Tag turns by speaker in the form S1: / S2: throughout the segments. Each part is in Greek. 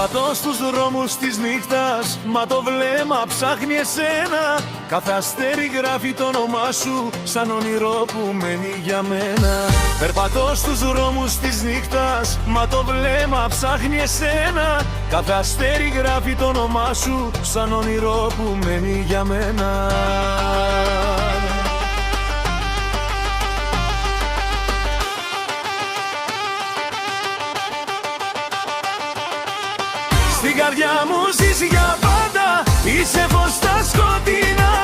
S1: Περπατώ στους δρόμους της νύχτας, μα το βλέμμα ψάχνει εσένα. Κάθε αστέρι γράφει το όνομά σου, σαν όνειρο που μένει για μένα. Περπατώ στους δρόμους της νύχτας, μα το βλέμμα ψάχνει εσένα. Κάθε αστέρι γράφει το όνομά σου, σαν όνειρο που μένει για μένα. Στην καρδιά μου ζεις για πάντα, είσαι φως στα σκοτεινά.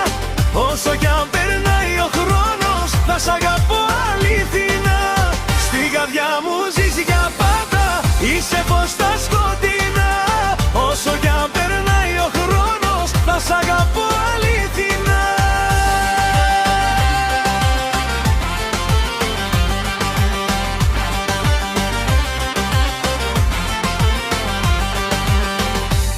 S1: Όσο κι αν περνάει ο χρόνος, θα σ' αγαπώ αληθινά. Στην καρδιά μου ζεις για πάντα, είσαι φως στα σκοτεινά. Όσο κι αν περνάει ο χρόνος, θα σ' αγαπώ αληθινά.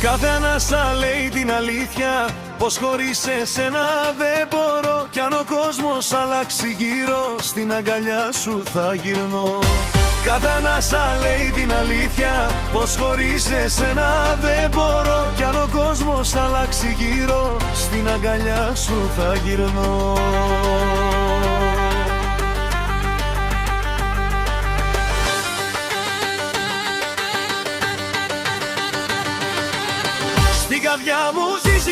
S1: Κάθε ανάσα λέει την αλήθεια, πως χωρίς εσένα δεν μπορώ. Κι αν ο κόσμος αλλάξει γύρω, στην αγκαλιά σου θα γυρνώ. Κάθε ανάσα λέει την αλήθεια, πως χωρίς εσένα δεν μπορώ. Κι αν ο κόσμος αλλάξει γύρω, στην αγκαλιά σου θα γυρνώ. Στην καρδιά μου ζεις